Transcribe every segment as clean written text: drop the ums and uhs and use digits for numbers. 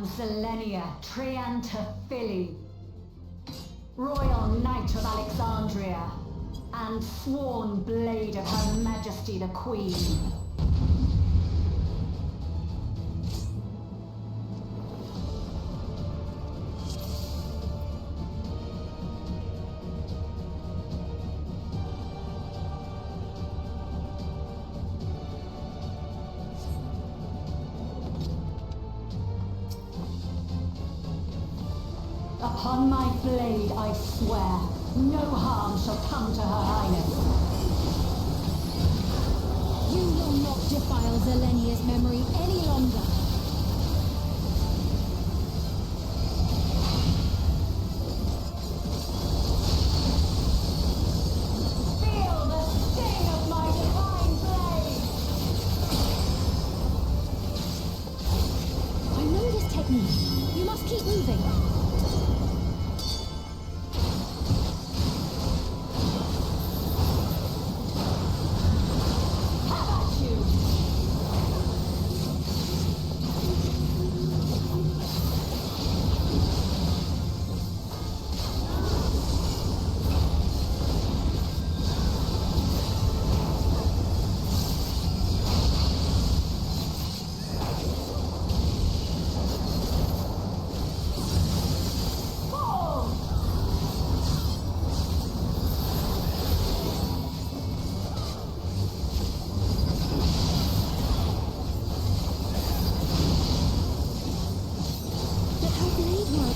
am Zelenia Triantaphili, Royal Knight of Alexandria, and sworn blade of Her Majesty the Queen. Upon my blade I swear, no harm shall come to Her Highness. You will not defile Zelenia's memory any longer. Feel the sting of my divine blade! I know this technique. You must keep moving.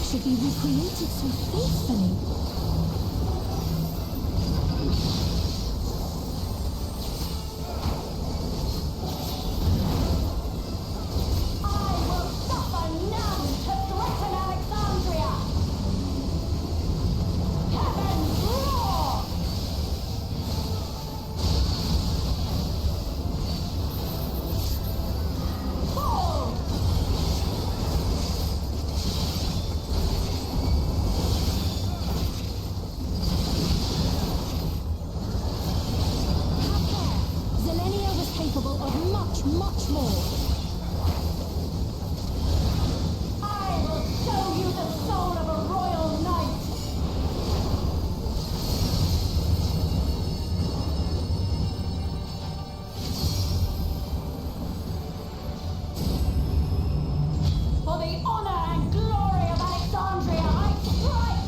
Should be recreated so faithfully. Much more. I will show you the soul of a royal knight! For the honor and glory of Alexandria, I strike!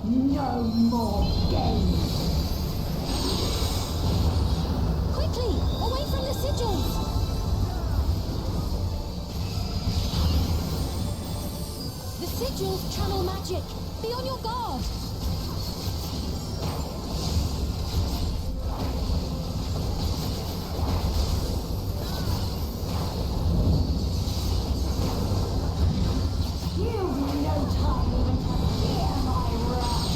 No more games! Quickly! Away from the sigils! The sigils channel magic! Be on your guard! You've no time even to fear my wrath!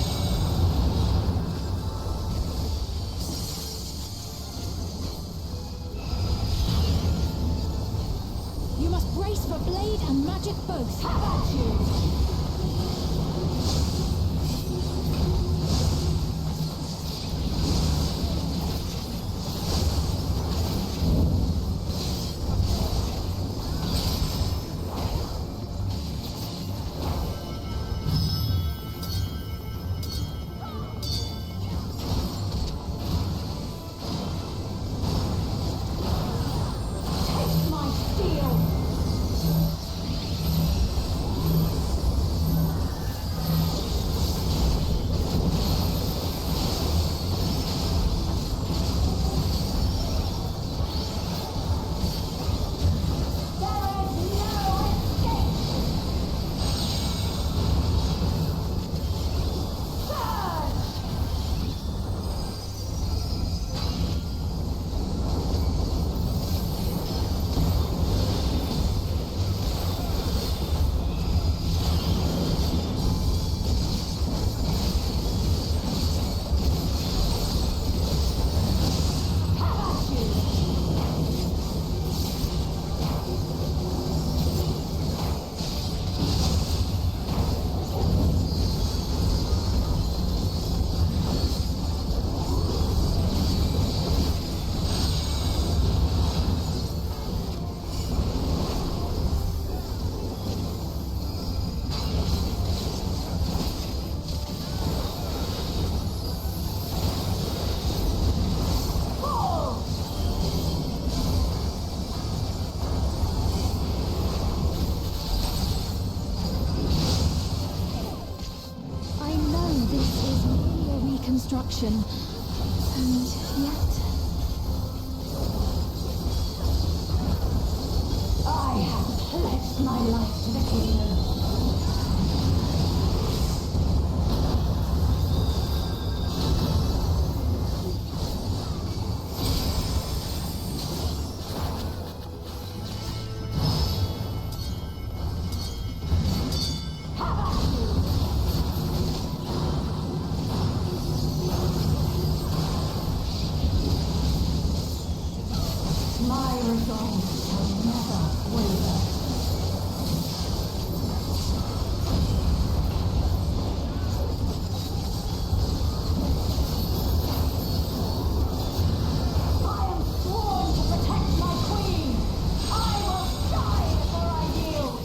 You must brace for blade and magic both. Have at you! Take my steel! destruction. And yet... I have pledged my life to the kingdom. My resolve shall never waver. I am sworn to protect my queen. I will die before I yield.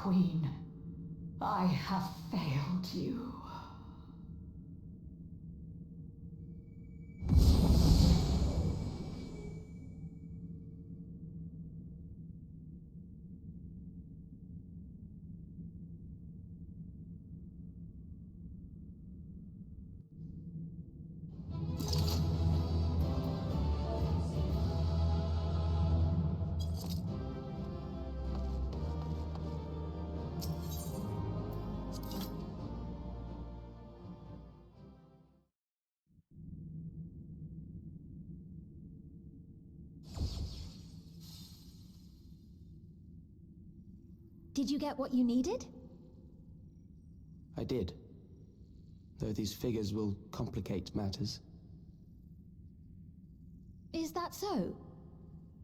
Queen. I have failed you. Did you get what you needed? I did. Though these figures will complicate matters. Is that so?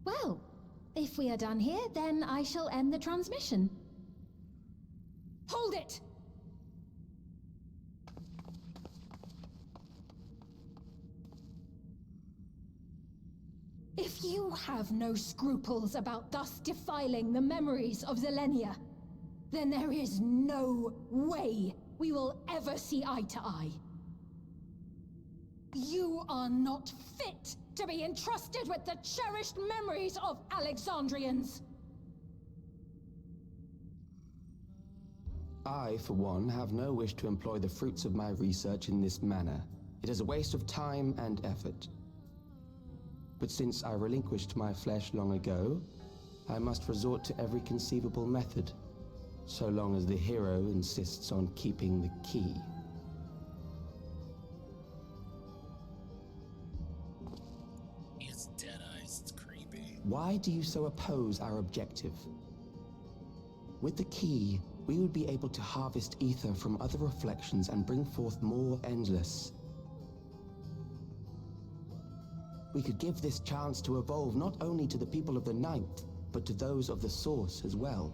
Well, if we are done here, then I shall end the transmission. Hold it! If you have no scruples about thus defiling the memories of Zelenia, then there is no way we will ever see eye to eye. You are not fit to be entrusted with the cherished memories of Alexandrians. I, for one, have no wish to employ the fruits of my research in this manner. It is a waste of time and effort. But since I relinquished my flesh long ago, I must resort to every conceivable method, so long as the hero insists on keeping the key. He has dead eyes, it's creepy. Why do you so oppose our objective? With the key, we would be able to harvest ether from other reflections and bring forth more endless. We could give this chance to evolve not only to the people of the Ninth, but to those of the Source as well.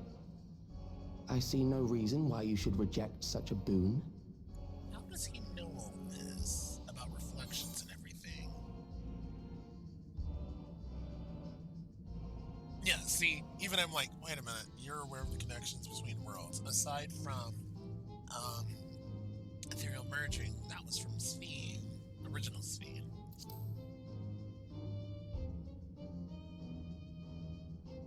I see no reason why you should reject such a boon. How does he know all this about reflections and everything? Yeah, see, even I'm like, wait a minute, you're aware of the connections between worlds. Aside from, ethereal merging, that was from Sphene, original Sphene.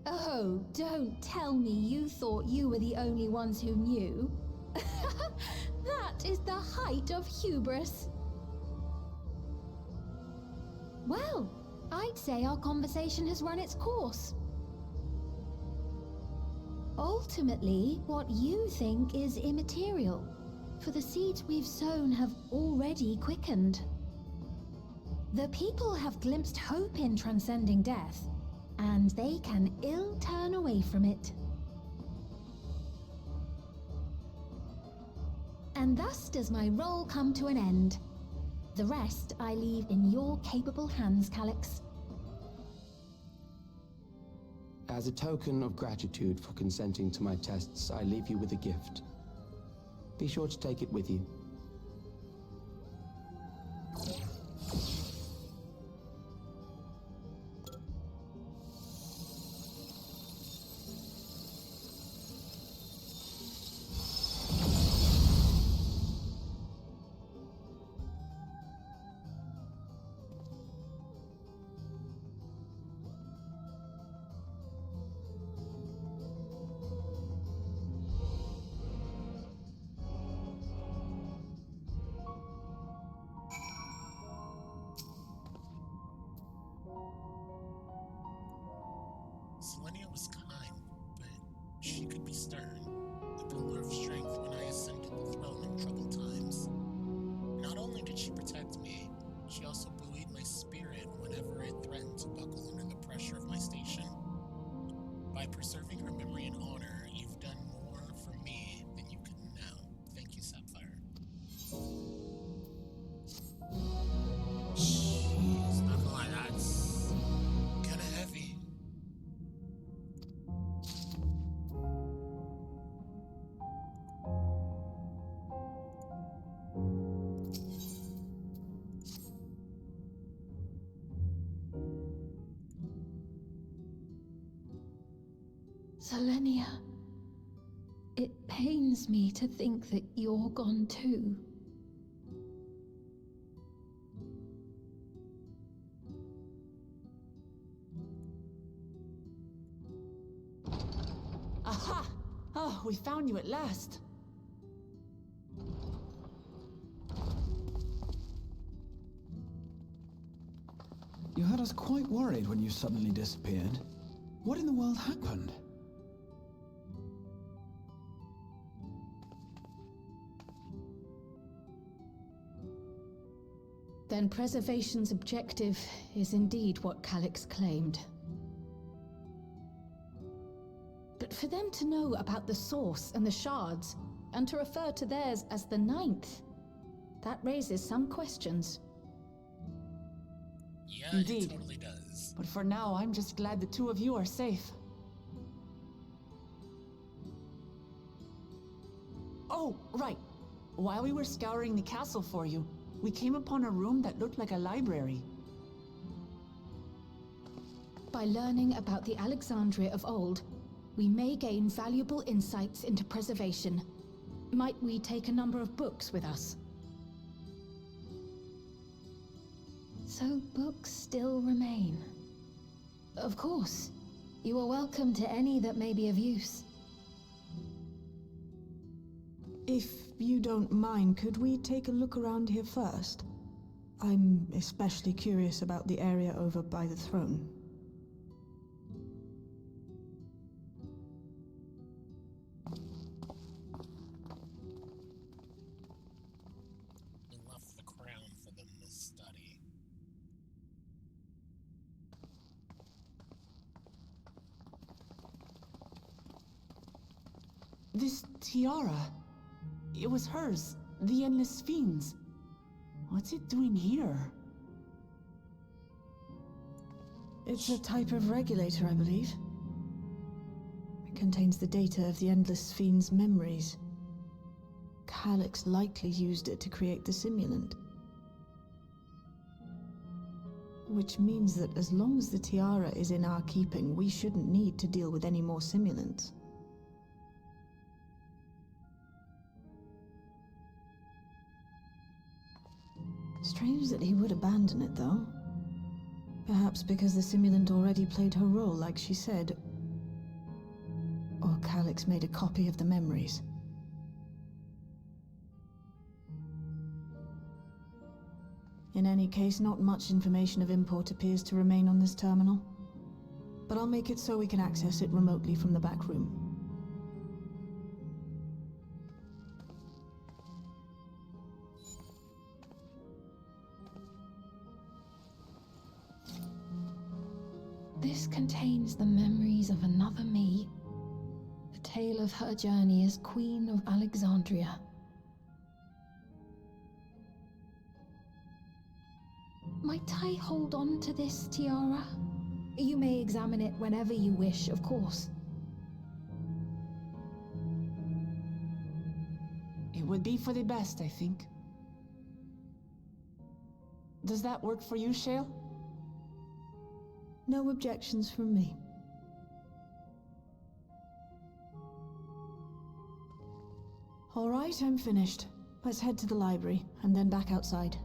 Oh, don't tell me you thought you were the only ones who knew. That is the height of hubris. Well, I'd say our conversation has run its course. Ultimately, what you think is immaterial, for the seeds we've sown have already quickened. The people have glimpsed hope in transcending death, and they can ill turn away from it. And thus does my role come to an end. The rest I leave in your capable hands, Calyx. As a token of gratitude for consenting to my tests, I leave you with a gift. Be sure to take it with you. Selenia was kind, but she could be stern. The pillar of strength when I ascended the throne in troubled times. Not only did she protect me, she also buoyed my spirit whenever it threatened to buckle under the pressure of my station. By preserving her memory and honor, you've done more for me than you could know. Thank you, Sapphire. Jeez, not gonna lie, that's kinda heavy. Selenia, pains me to think that you're gone too. Aha! Oh, we found you at last. You had us quite worried when you suddenly disappeared. What in the world happened? Then preservation's objective is indeed what Calix claimed. But for them to know about the source and the shards, and to refer to theirs as the ninth, that raises some questions. Yeah, Indeed. it totally does. But for now, I'm just glad the two of you are safe. Oh, right. While we were scouring the castle for you, we came upon a room that looked like a library. By learning about the Alexandria of old, we may gain valuable insights into preservation. Might we take a number of books with us? So books still remain. Of course, you are welcome to any that may be of use. If you don't mind, could we take a look around here first? I'm especially curious about the area over by the throne. We left the crown for them to study. This tiara. It was hers, the Endless Fiend's. What's it doing here? It's a type of regulator, I believe. It contains the data of the Endless Fiend's memories. Calix likely used it to create the simulant. Which means that as long as the tiara is in our keeping, we shouldn't need to deal with any more simulants. Strange that he would abandon it, though. Perhaps because the simulant already played her role, like she said. Or Calix made a copy of the memories. In any case, not much information of import appears to remain on this terminal. But I'll make it so we can access it remotely from the back room. This contains the memories of another me. A tale of her journey as Queen of Alexandria. Might I hold on to this tiara? You may examine it whenever you wish, of course. It would be for the best, I think. Does that work for you, Shale? No objections from me. All right, I'm finished. Let's head to the library, and then back outside.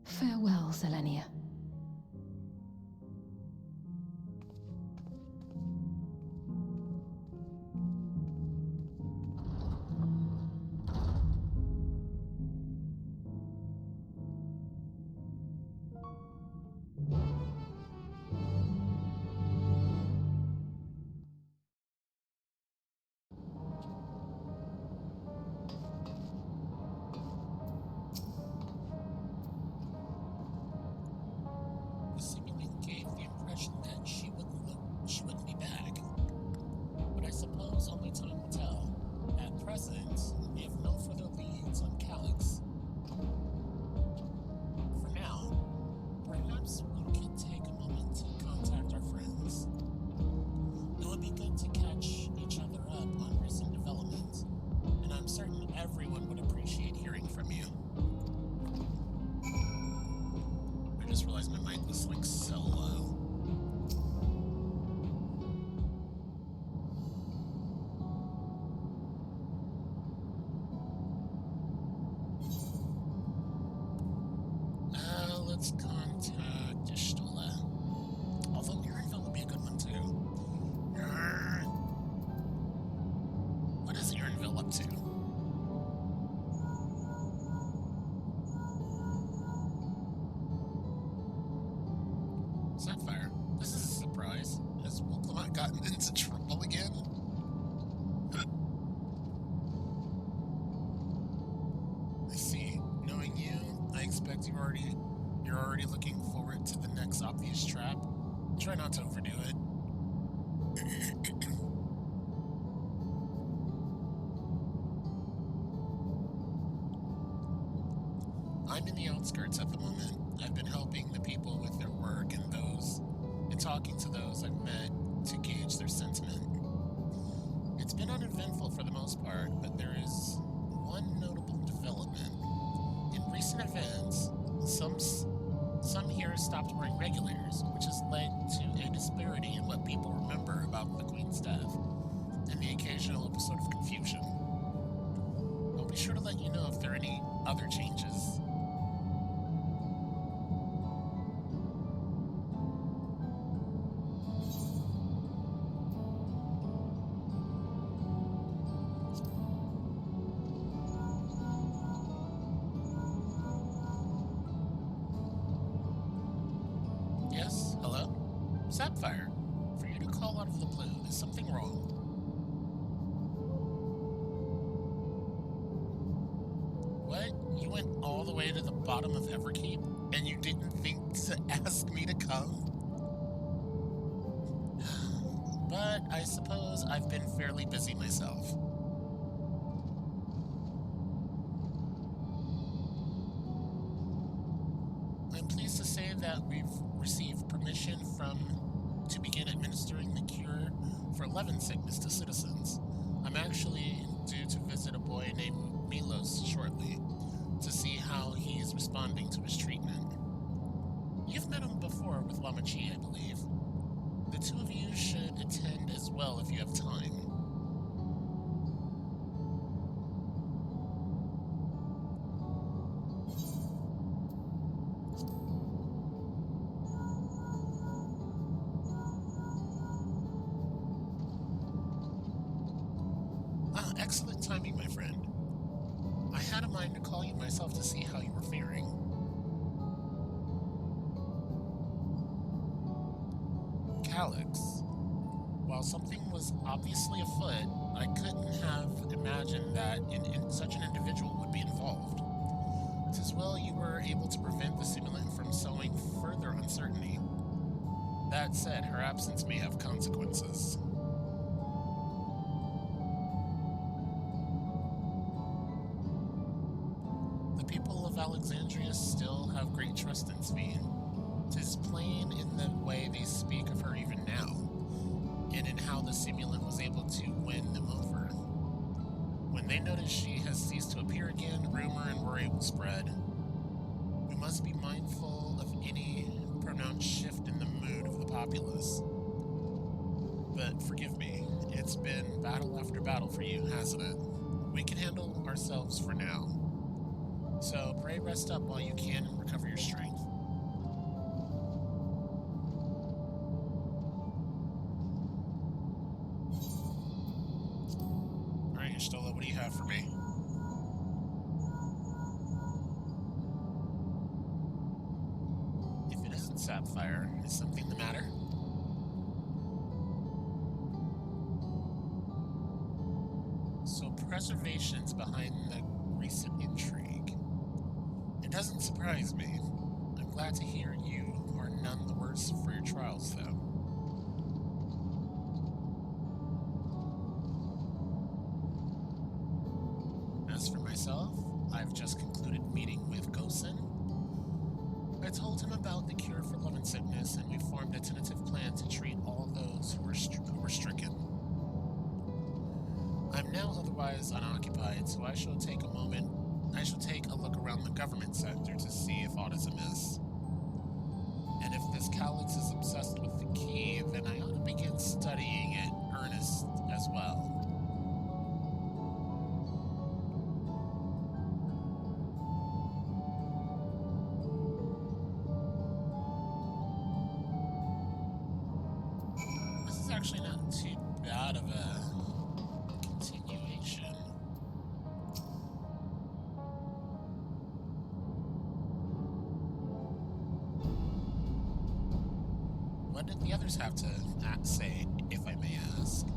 Farewell, Selenia. let's contact Ishtola. Although Aaronville would be a good one too. What is Aaronville up to? Sapphire, this is a surprise. Has Wolcamot gotten into trouble again? I see. Knowing you, I expect you're already looking forward to the next obvious trap. Try not to overdo it. I'm in the outskirts at the moment. I've been helping the people with their work and talking to those I've met to gauge their sentiment. It's been uneventful for the most part, but there is one notable development. In recent events, some here stopped wearing regulators, which has led to a disparity in what people remember about the Queen's death, and the occasional episode of confusion. I'll be sure to let you know if there are any other changes. Yes, hello? Sapphire, for you to call out of the blue, is something wrong? What? You went all the way to the bottom of Everkeep, and you didn't think to ask me to come? But I suppose I've been fairly busy myself. I'm pleased to say that we've received permission to begin administering the cure for 11 sickness to citizens. I'm actually due to visit a boy named Milos shortly to see how he's responding to his treatment. You've met him before with Lamachi, I believe. The two of you should attend as well if you have time. Excellent timing, my friend. I had a mind to call you myself to see how you were faring. Calyx. While something was obviously afoot, I couldn't have imagined that such an individual would be involved. 'Tis well you were able to prevent the simulant from sowing further uncertainty. That said, her absence may have consequences. Alexandria still have great trust in Sveen. 'Tis plain in the way they speak of her even now, and in how the simulant was able to win them over. When they notice she has ceased to appear again, rumor and worry will spread. We must be mindful of any pronounced shift in the mood of the populace. But forgive me, it's been battle after battle for you, hasn't it? We can handle ourselves for now. So pray rest up while you can and recover your strength. Alright, Ishtola, what do you have for me? If it isn't Sapphire, is something the matter? So preservation's behind the recent intrigue. It doesn't surprise me. I'm glad to hear you are none the worse for your trials, though. As for myself, I've just concluded meeting with Gosen. I told him about the cure for love and sickness, and we formed a tentative plan to treat all those who were stricken. I'm now otherwise unoccupied, so I shall take a look around the government sector to see if aught is amiss. And if this Calyx is obsessed with the key, then I ought to begin studying it earnest as well. actually not too bad of a continuation. What did the others have to say, if I may ask?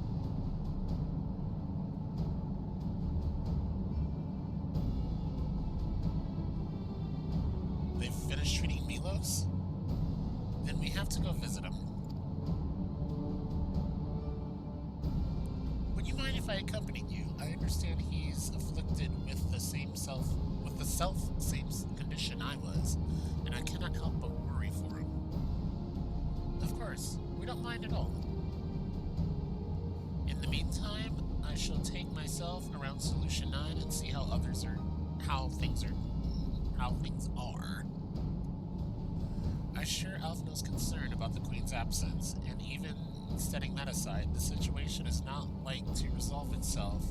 They've finished treating Milos? Then we have to go visit him. Would you mind if I accompanied you? I understand he's afflicted with the same condition I was, and I cannot help but worry for him. Of course, we don't mind at all. In the meantime, I shall take myself around Solution 9 and see how things are. I share Alphinaud's concern about the Queen's absence, and even setting that aside, the situation is not like to resolve itself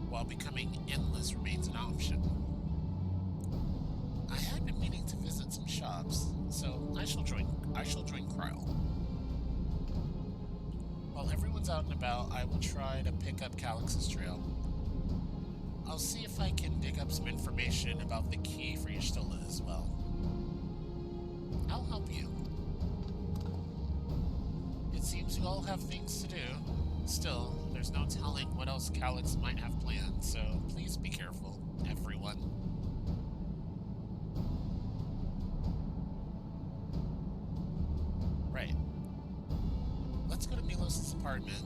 while becoming endless remains an option. I had been meaning to visit some shops, so I shall join Kryl. While everyone's out and about, I will try to pick up Calyx's trail. I'll see if I can dig up some information about the key for Y'shtola as well. I'll help you. It seems you all have things to do. Still, there's no telling what else Calyx might have planned, so please be careful, everyone. Right. Let's go to Milos' apartment.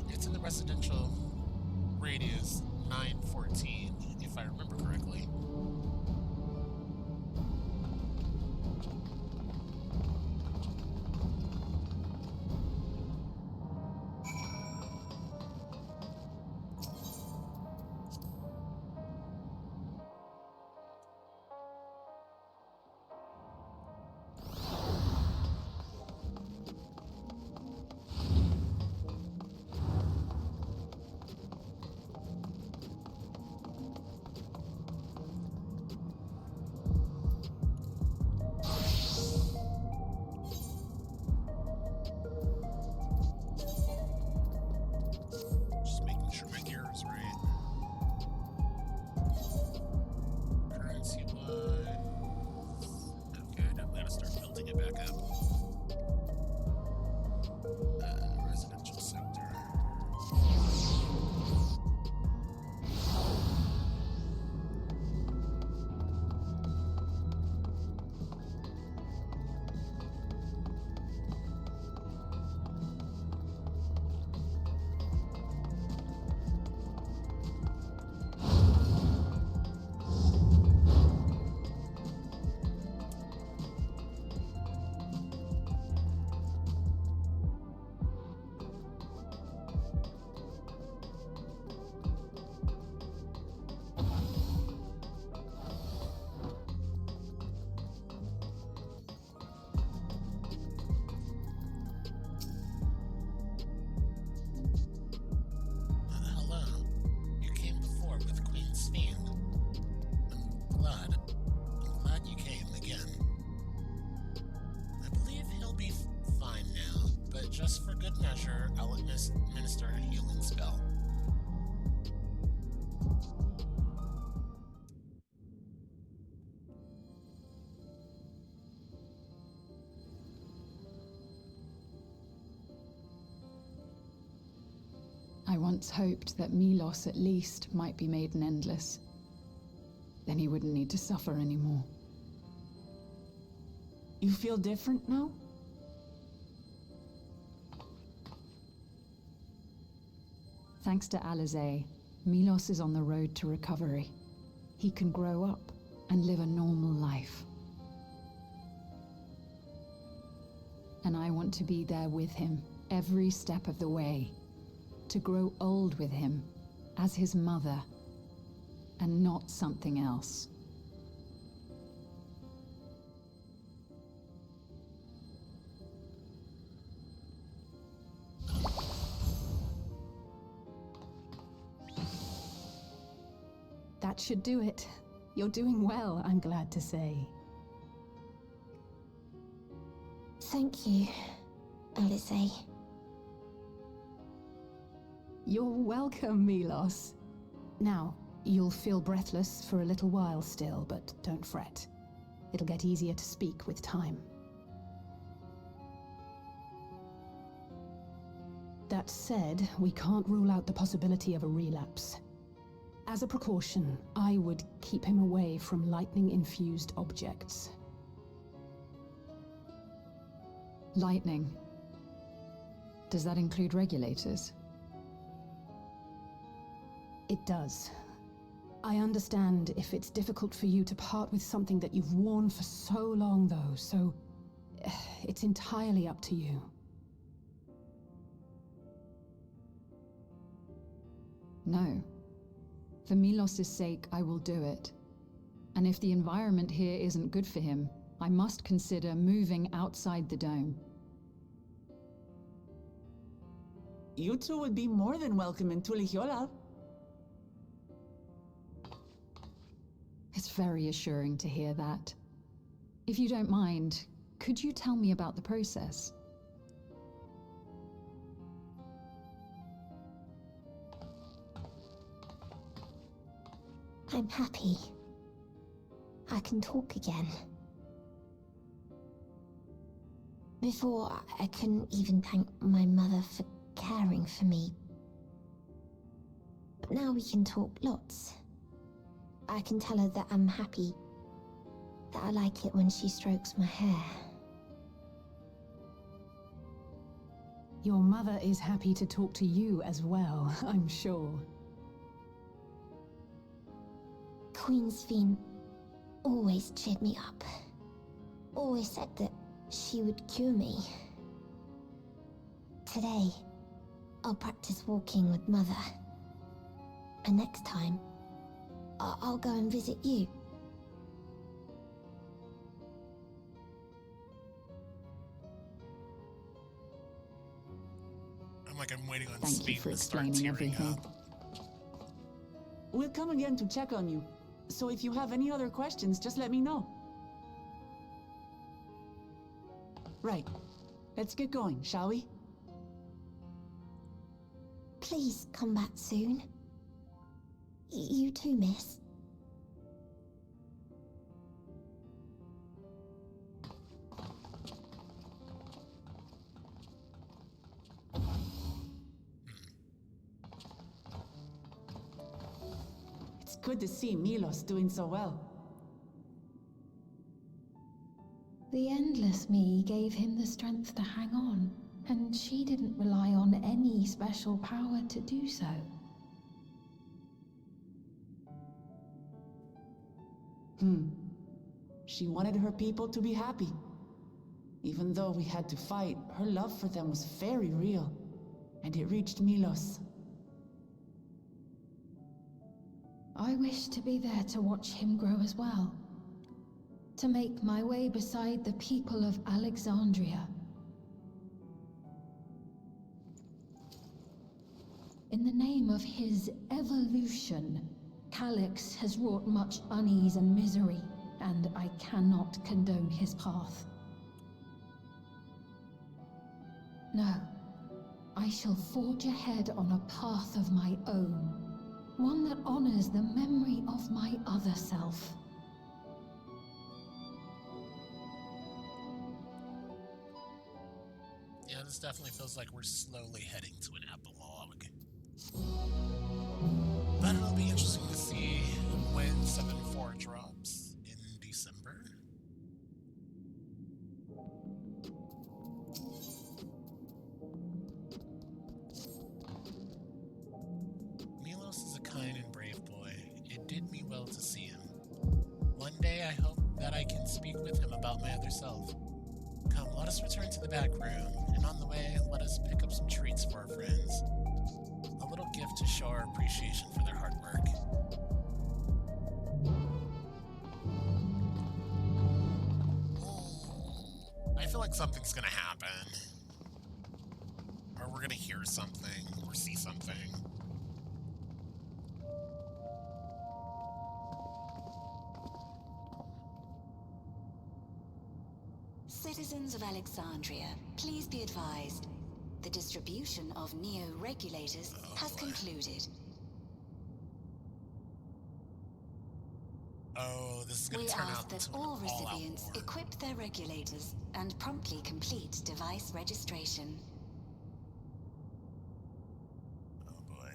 It's in the residential radius 914, if I remember correctly. Just for good measure, I'll administer a healing spell. I once hoped that Milos at least might be made an endless. Then he wouldn't need to suffer anymore. You feel different now? Thanks to Alizé, Milos is on the road to recovery. He can grow up and live a normal life. And I want to be there with him every step of the way. To grow old with him as his mother and not something else. That should do it. You're doing well, I'm glad to say. Thank you, Alizé. You're welcome, Milos. Now, you'll feel breathless for a little while still, but don't fret. It'll get easier to speak with time. That said, we can't rule out the possibility of a relapse. As a precaution, I would keep him away from lightning-infused objects. Lightning. Does that include regulators? It does. I understand if it's difficult for you to part with something that you've worn for so long, though, so it's entirely up to you. No. For Milos' sake, I will do it. And if the environment here isn't good for him, I must consider moving outside the dome. You two would be more than welcome in Tuligiola. It's very assuring to hear that. If you don't mind, could you tell me about the process? I'm happy. I can talk again. Before, I couldn't even thank my mother for caring for me. But now we can talk lots. I can tell her that I'm happy, that I like it when she strokes my hair. Your mother is happy to talk to you as well, I'm sure. Queen Sphene always cheered me up. Always said that she would cure me. Today, I'll practice walking with Mother. And next time, I'll go and visit you. I'm waiting on Thank you Sphene for to start explaining tearing everything. up. We'll come again to check on you. So if you have any other questions, just let me know. Right. Let's get going, shall we? Please come back soon. You too, miss. It's good to see Milos doing so well. The Endless Me gave him the strength to hang on, and she didn't rely on any special power to do so. She wanted her people to be happy. Even though we had to fight, her love for them was very real, and it reached Milos. I wish to be there to watch him grow as well. To make my way beside the people of Alexandria. In the name of his evolution, Calyx has wrought much unease and misery, and I cannot condone his path. No, I shall forge ahead on a path of my own, one that honors the memory of my other self. Yeah, this definitely feels like we're slowly heading to an epilogue. But it'll be interesting to see when 7-4 drops in December. Milos is a kind and brave boy. It did me well to see him. One day I hope that I can speak with him about my other self. Come, let us return to the back room, and on the way, let us pick up some treats for our friends. A little gift to show our appreciation for their hard work. I feel like something's gonna happen. Or we're gonna hear something, or see something. Citizens of Alexandria, please be advised. The distribution of neo-regulators has concluded. Oh, this is going We to turn ask out that into all an all-out recipients war. equip their regulators and promptly complete device registration. Oh boy.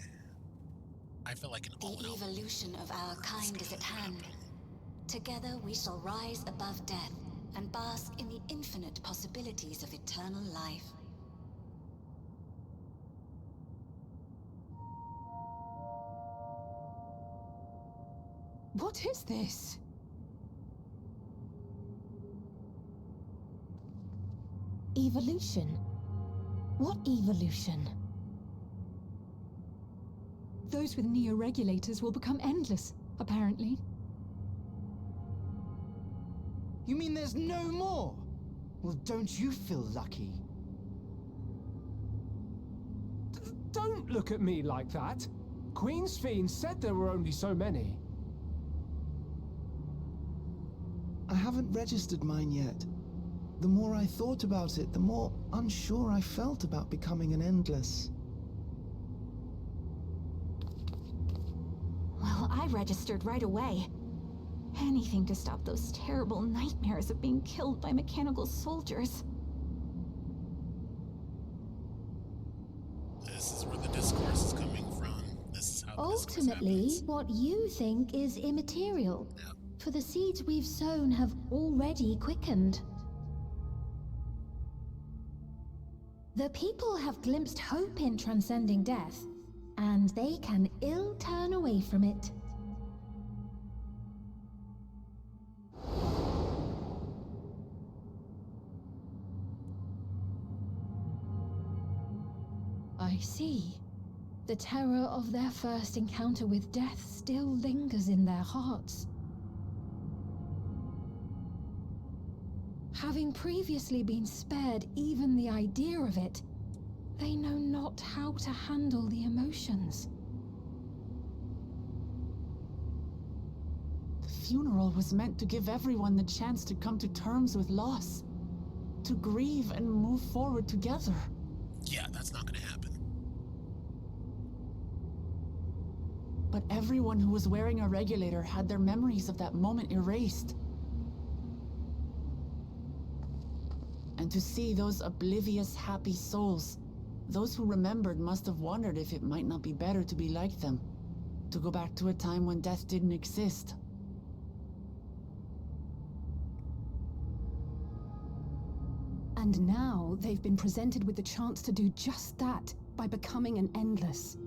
I feel like an The all-out evolution of our kind is at hand. happen. Together we shall rise above death and bask in the infinite possibilities of eternal life. What is this? Evolution? What evolution? Those with neo-regulators will become endless, apparently. You mean there's no more? Well, don't you feel lucky? Don't look at me like that. Queen's Fiend said there were only so many. I haven't registered mine yet. The more I thought about it, the more unsure I felt about becoming an Endless. Well, I registered right away. Anything to stop those terrible nightmares of being killed by mechanical soldiers. This is where the discourse is coming from. This is how the discourse Ultimately, happens. what you think is immaterial. Yeah. For the seeds we've sown have already quickened. The people have glimpsed hope in transcending death, and they can ill turn away from it. I see. The terror of their first encounter with death still lingers in their hearts. Having previously been spared even the idea of it, they know not how to handle the emotions. The funeral was meant to give everyone the chance to come to terms with loss, to grieve and move forward together. Yeah, that's not going to happen. But everyone who was wearing a regulator had their memories of that moment erased. And to see those oblivious, happy souls, those who remembered must have wondered if it might not be better to be like them, to go back to a time when death didn't exist. And now they've been presented with the chance to do just that by becoming an Endless.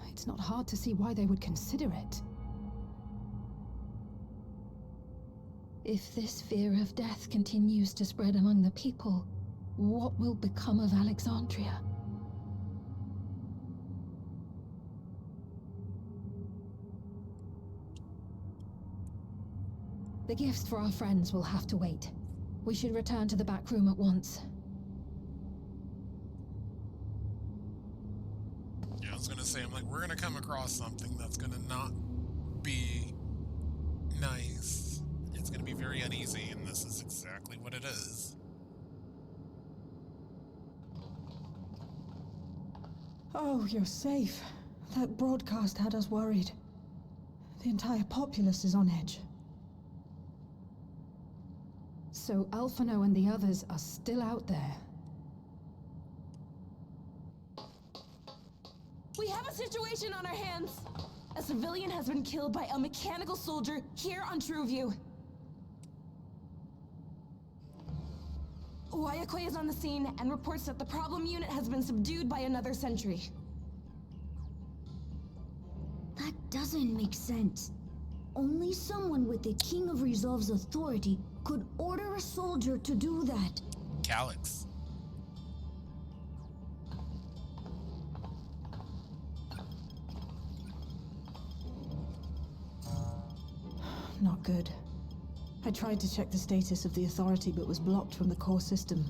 It's not hard to see why they would consider it. If this fear of death continues to spread among the people, what will become of Alexandria? The gifts for our friends will have to wait. We should return to the back room at once. Yeah, I was going to say, I'm like, we're going to come across something that's going to not be nice. It's going to be very uneasy, and this is exactly what it is. Oh, you're safe. That broadcast had us worried. The entire populace is on edge. So Alphino and the others are still out there. We have a situation on our hands. A civilian has been killed by a mechanical soldier here on Trueview. Wayakwe is on the scene and reports that the problem unit has been subdued by another sentry. That doesn't make sense. Only someone with the King of Resolve's authority could order a soldier to do that. Calyx. Not good. I tried to check the status of the authority but was blocked from the core system.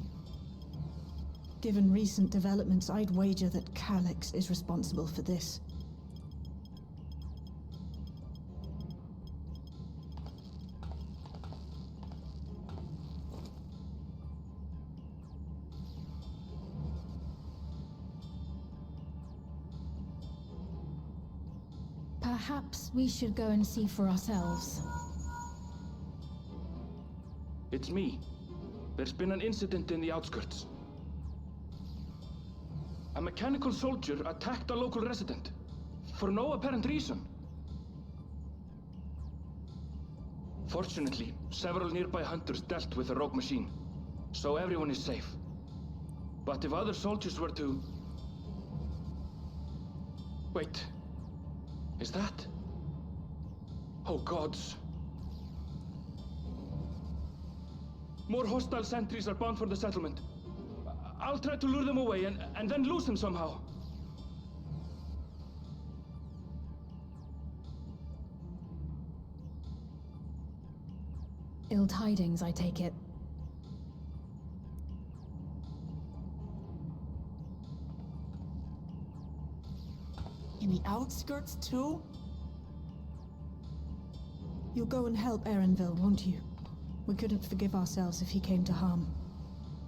Given recent developments, I'd wager that Calyx is responsible for this. Perhaps we should go and see for ourselves. It's me. There's been an incident in the outskirts. A mechanical soldier attacked a local resident, for no apparent reason. Fortunately, several nearby hunters dealt with the rogue machine, so everyone is safe. But if other soldiers were to... Wait. Is that... Oh gods. More hostile sentries are bound for the settlement. I'll try to lure them away and then lose them somehow. Ill tidings, I take it. In the outskirts, too? You'll go and help Erenville, won't you? We couldn't forgive ourselves if he came to harm.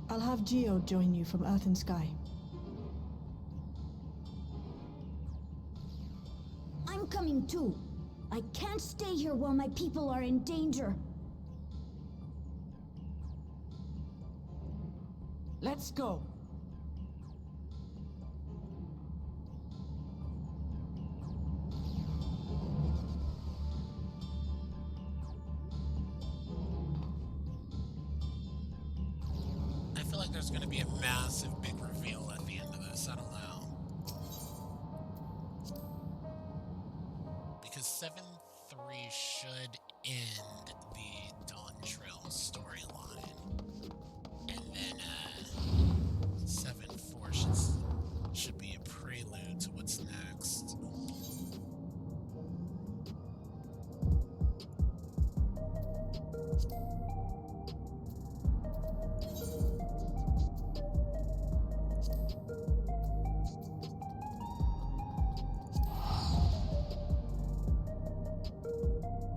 I'll have Geo join you from Earth and Sky. I'm coming too. I can't stay here while my people are in danger. Let's go. I feel like there's gonna be a massive big reveal at the end of this. I don't know. Because 7-3 should end the dawntrail storyline. And then 7-4 should be a prelude to what's next.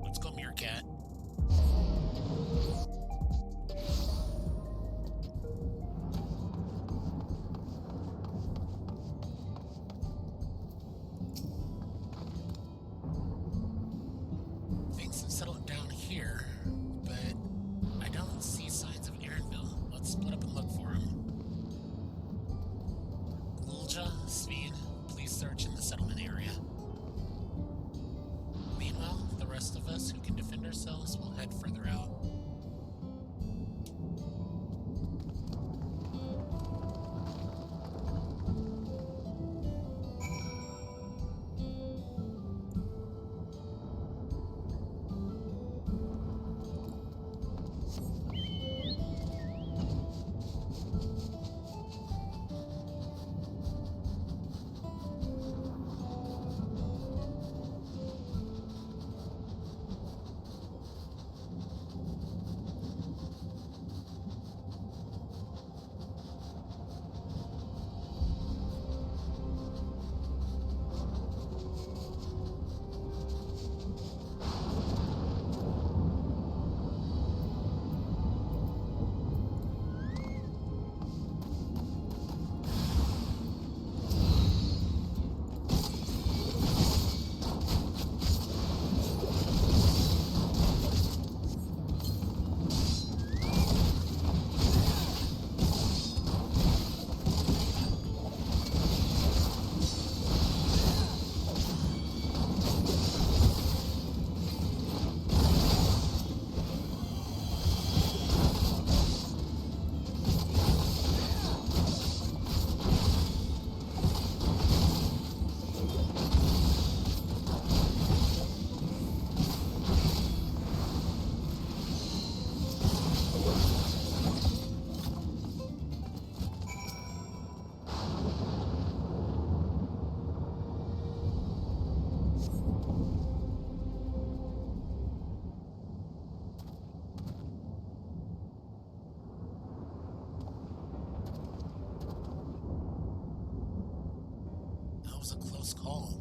Let's go, Meerkat. Things have settled down here, but I don't see signs of Erenville. Let's split up and look for him. Gulja, Sveen, please search in the settlement area. Meanwhile, the rest of us who can defend ourselves will head further out. That was a close call.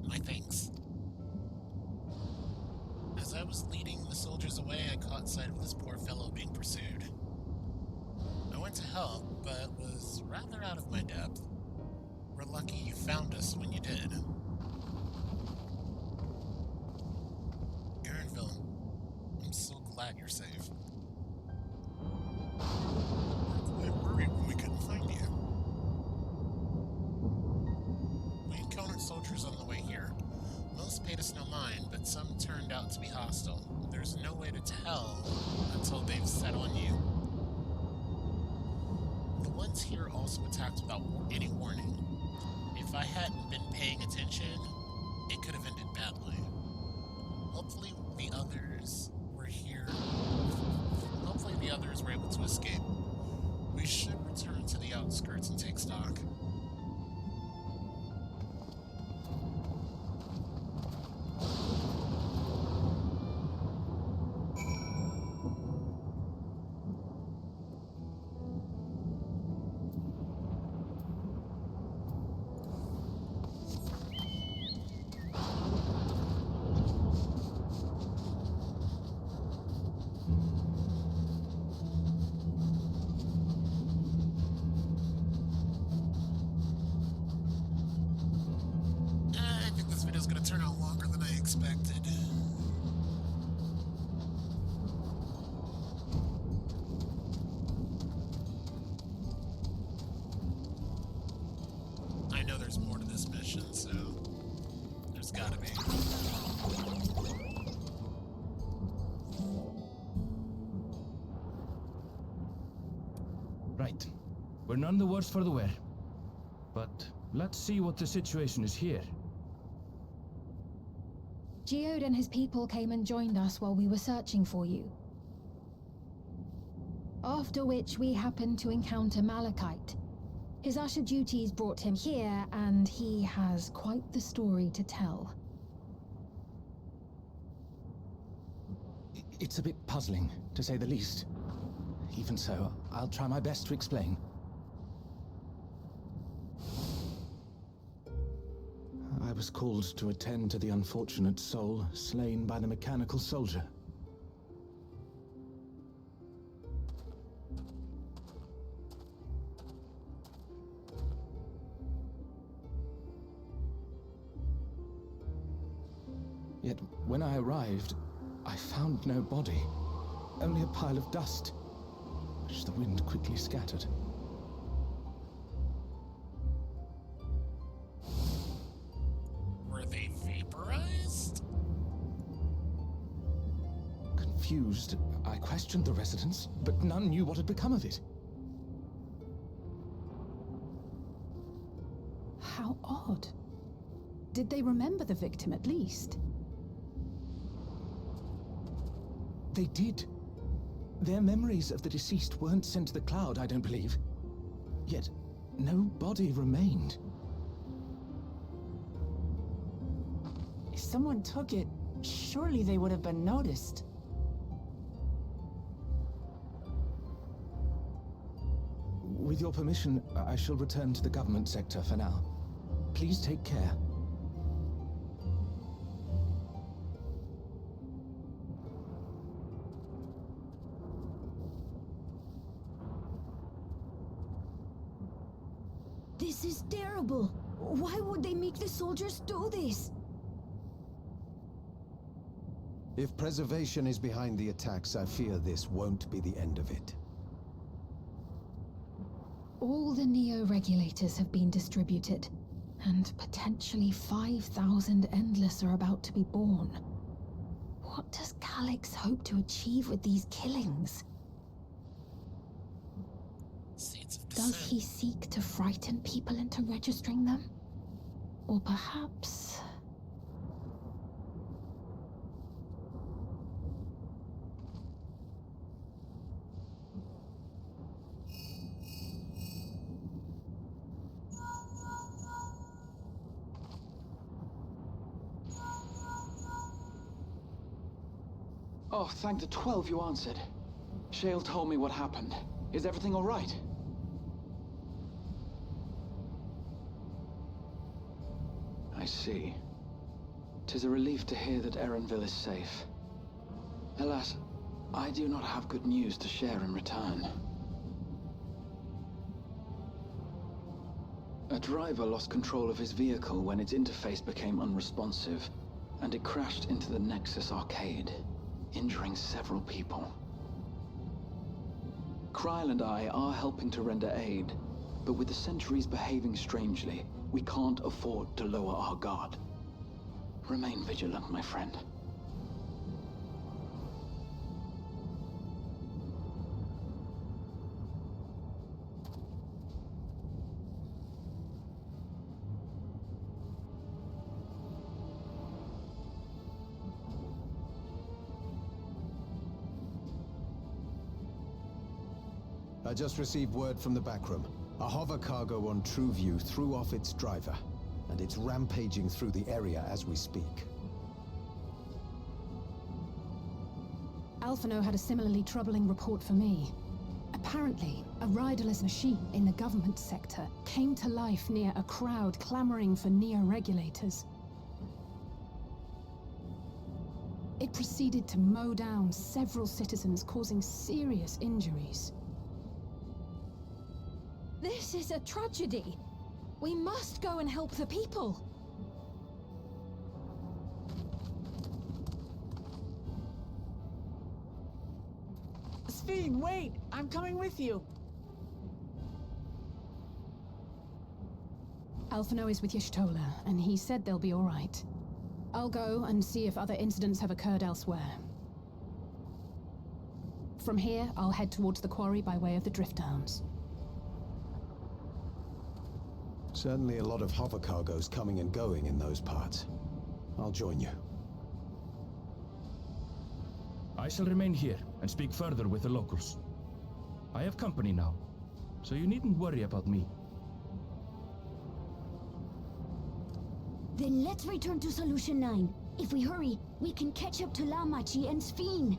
My thanks. As I was leading the soldiers away, I caught sight of this poor fellow being pursued. I went to help, but was rather out of my depth. We're lucky you found us when you did. you're safe. I worried when we couldn't find you. We encountered soldiers on the way here. Most paid us no mind, but some turned out to be hostile. There's no way to tell until they've set on you. The ones here also attacked without any warning. If I hadn't been paying attention, it could have ended badly. Hopefully the others were here. Hopefully the others were able to escape. We should return to the outskirts and take stock. It's gonna turn out longer than I expected. I know there's more to this mission, so there's gotta be. Right. We're none the worse for the wear. But let's see what the situation is here. Geode and his people came and joined us while we were searching for you. After which we happened to encounter Malachite. His usher duties brought him here, and he has quite the story to tell. It's a bit puzzling, to say the least. Even so, I'll try my best to explain. I was called to attend to the unfortunate soul slain by the mechanical soldier. Yet, when I arrived, I found no body, only a pile of dust, which the wind quickly scattered. Were they vaporized? Confused, I questioned the residents, but none knew what had become of it. How odd. Did they remember the victim at least? They did. Their memories of the deceased weren't sent to the cloud, I don't believe. Yet, no body remained. If someone took it, surely they would have been noticed. With your permission, I shall return to the government sector for now. Please take care. This is terrible. Why would they make the soldiers do this? If preservation is behind the attacks, I fear this won't be the end of it. All the Neo-regulators have been distributed, and potentially 5,000 Endless are about to be born. What does Calyx hope to achieve with these killings? Does he seek to frighten people into registering them? Or perhaps... Oh, thank the 12 you answered. Shale told me what happened. Is everything all right? I see. 'Tis a relief to hear that Erenville is safe. Alas, I do not have good news to share in return. A driver lost control of his vehicle when its interface became unresponsive, and it crashed into the Nexus arcade. injuring several people. Kryl and I are helping to render aid, but with the sentries behaving strangely, we can't afford to lower our guard. Remain vigilant, my friend. I just received word from the backroom. A hover cargo on TrueView threw off its driver, and it's rampaging through the area as we speak. Alphino had a similarly troubling report for me. Apparently, a riderless machine in the government sector came to life near a crowd clamoring for neo-regulators. It proceeded to mow down several citizens, causing serious injuries. This is a tragedy. We must go and help the people. Sphene, wait! I'm coming with you! Alphino is with Y'shtola, and he said they'll be all right. I'll go and see if other incidents have occurred elsewhere. From here, I'll head towards the quarry by way of the Drift Downs. Certainly a lot of hover cargoes coming and going in those parts. I'll join you. I shall remain here and speak further with the locals. I have company now, so you needn't worry about me. Then let's return to Solution 9. If we hurry, we can catch up to Lamachi and Sphene.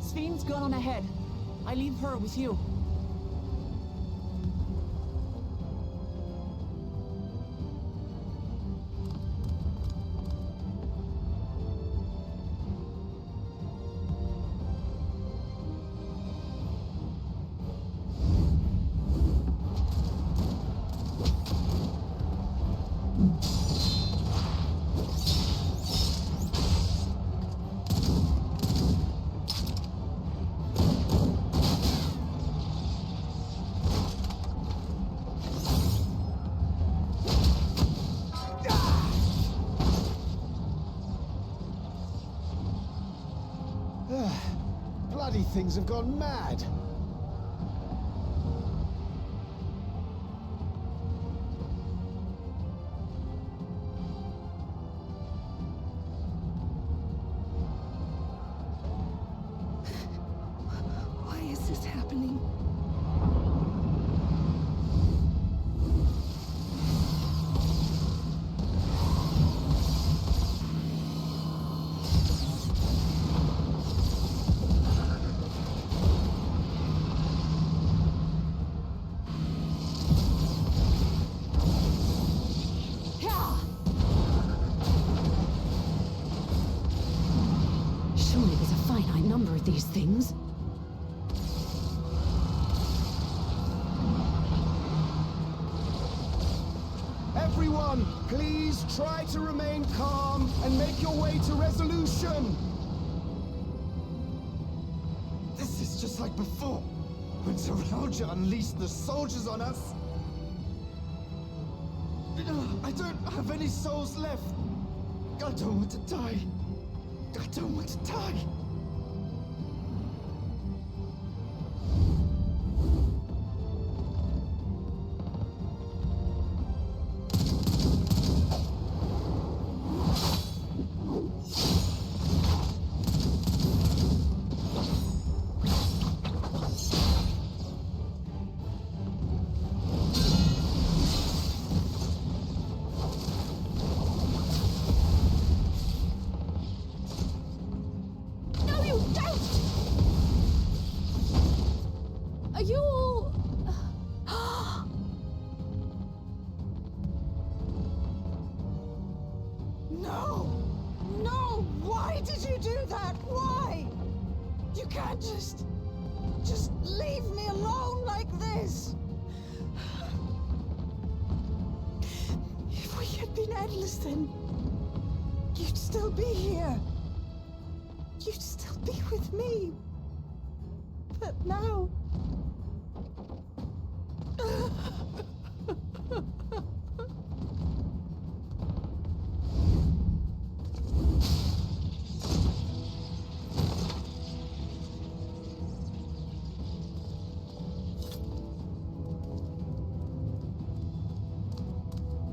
Sphene's gone on ahead. I leave her with you. Bloody things have gone mad! Why is this happening? Surely there's a finite number of these things. Everyone, please try to remain calm and make your way to resolution! This is just like before, when Zeralja unleashed the soldiers on us. I don't have any souls left. I don't want to die. I don't want to die. No, you don't! Are you all... No! No! Why did you do that? Why? You can't just leave me alone like this! If we had been endless, then you'd still be here. You'd still be with me. But now...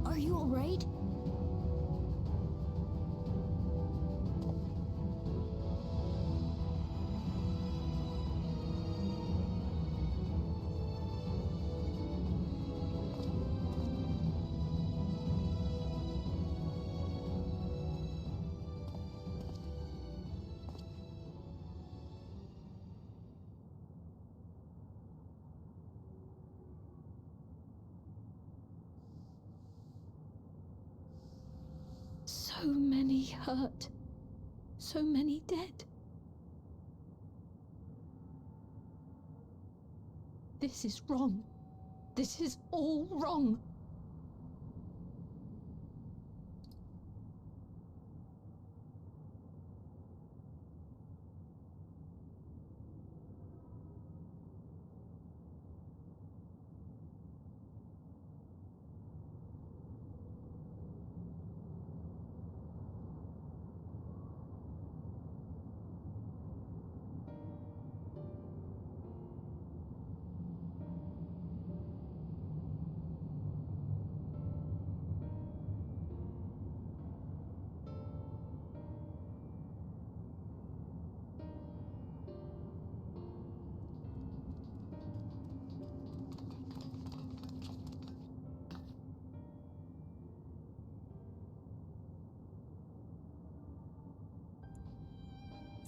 Are you alright? So many hurt. So many dead. This is wrong. This is all wrong.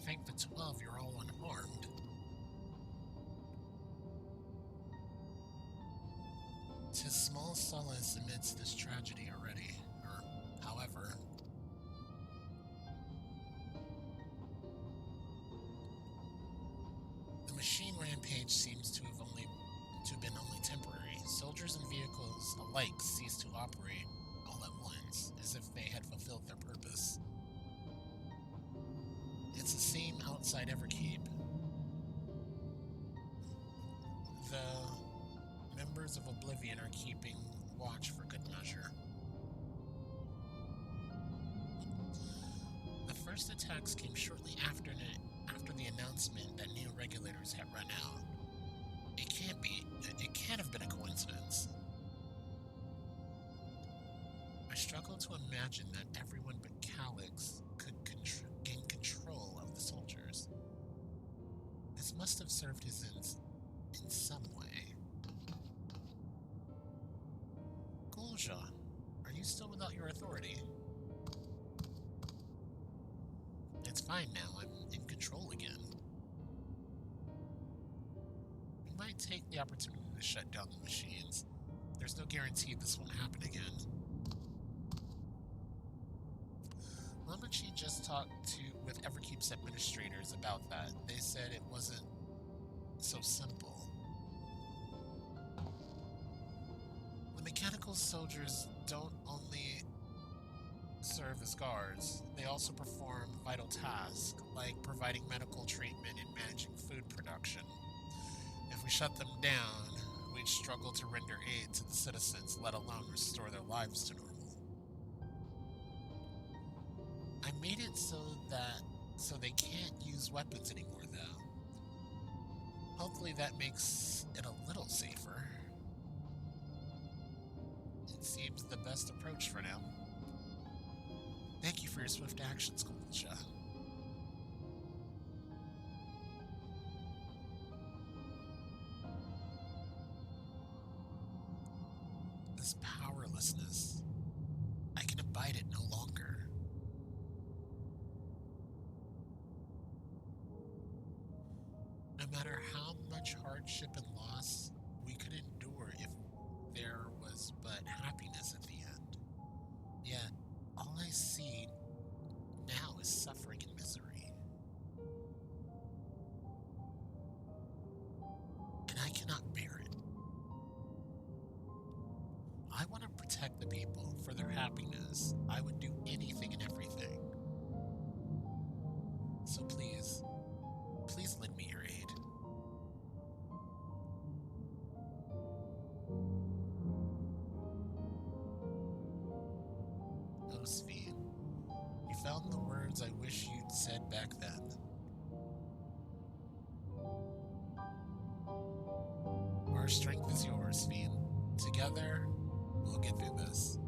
Thank the 12 you're all unharmed. Tis small solace amidst this tragedy already, or however. The machine rampage seems to have been only temporary. Soldiers and vehicles alike ceased to operate all at once, as if they had fulfilled their purpose. It's the same outside Everkeep. The members of Oblivion are keeping watch for good measure. The first attacks came shortly after the announcement that new regulators had run out. It can't have been a coincidence. I struggle to imagine that everyone but Calyx could gain control of the soldiers. This must have served his ends in some way. Golja, are you still without your authority? It's fine now, I'm in control again. We might take the opportunity to shut down the machines. There's no guarantee this won't happen again. Lumberchi just talked with Everkeep's administrators about that. They said it wasn't so simple. The mechanical soldiers don't only serve as guards, they also perform vital tasks like providing medical treatment and managing food production. If we shut them down, which struggle to render aid to the citizens, let alone restore their lives to normal. I made it so they can't use weapons anymore, though. Hopefully that makes it a little safer. It seems the best approach for now. Thank you for your swift actions, Koolsha. This powerlessness, I can abide it no longer. No matter how much hardship and loss we could endure if there was but happiness at the end. Yet, all I see now is suffering and misery. And I cannot bear it. I want to protect the people for their happiness. I would do anything and everything. So please lend me your aid. Oh, Sphene, you found the words I wish you'd said back then. Our strength is yours, Sphene. Together, we'll get through this.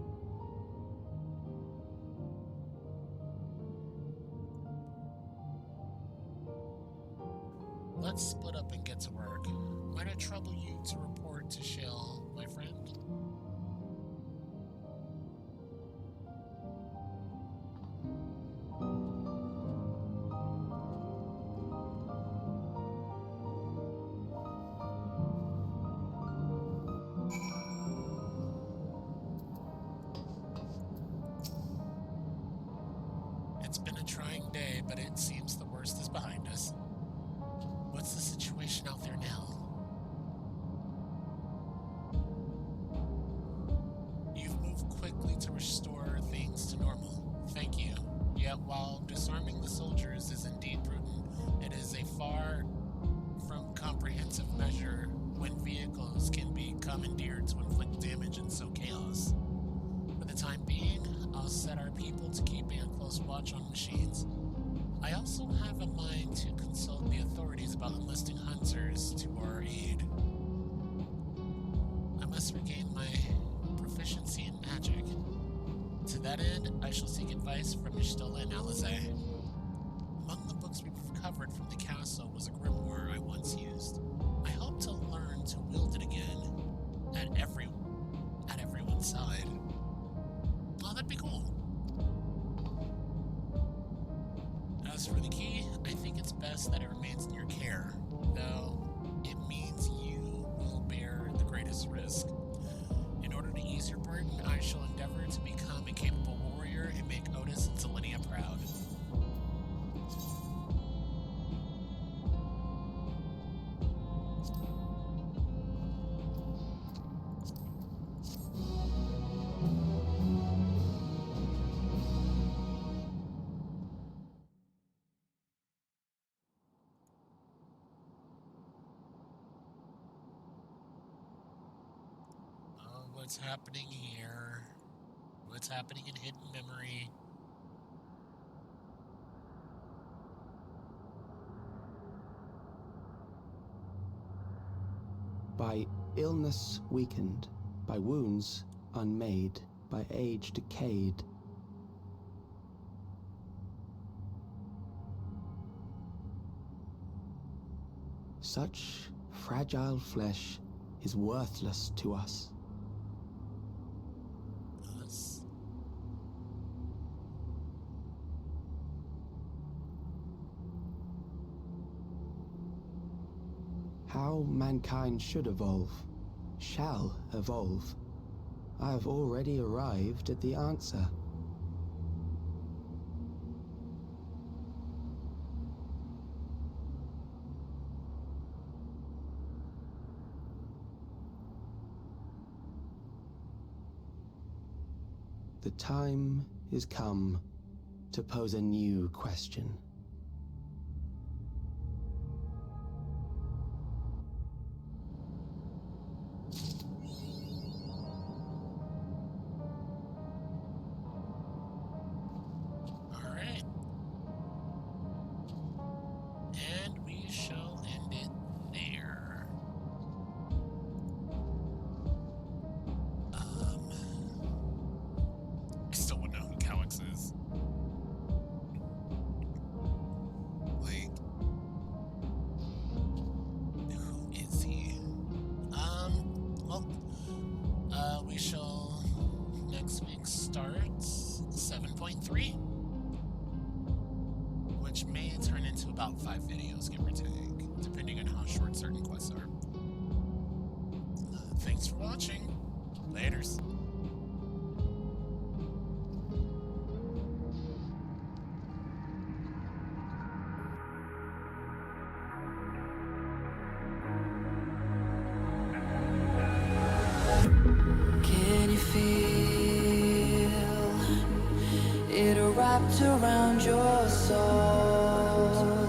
Let's split up and get to work. Might I trouble you to report to Shale, my friend? It's been a trying day, but it seems the worst is behind us. What's the situation out there now? You've moved quickly to restore things to normal. Thank you. Yet while disarming the soldiers is indeed prudent, it is a far from comprehensive measure when vehicles can be commandeered to inflict damage and sow chaos. For the time being, I'll set our people to keeping a close watch on machines. I also have a mind to consult the authorities about enlisting hunters to our aid. I must regain my proficiency in magic. To that end, I shall seek advice from Ishtola and Alizé. Among the books we've recovered from the castle was a grimoire I once used. I hope to learn to wield it again at everyone's side. Oh, that'd be cool. As for the key, I think it's best that it remains in your care, though it means you will bear the greatest risk. In order to ease your burden, I shall endeavor to become a capable warrior and make Otis and Selenia proud. What's happening here? What's happening in Hidden Memory? By illness weakened, by wounds unmade, by age decayed. Such fragile flesh is worthless to us. How mankind should evolve, shall evolve. I have already arrived at the answer. The time is come to pose a new question. We shall next week start 7.3, which may turn into about 5 videos, give or take, depending on how short certain quests are. Thanks for watching. Laters. Can you feel it wrapped around your soul?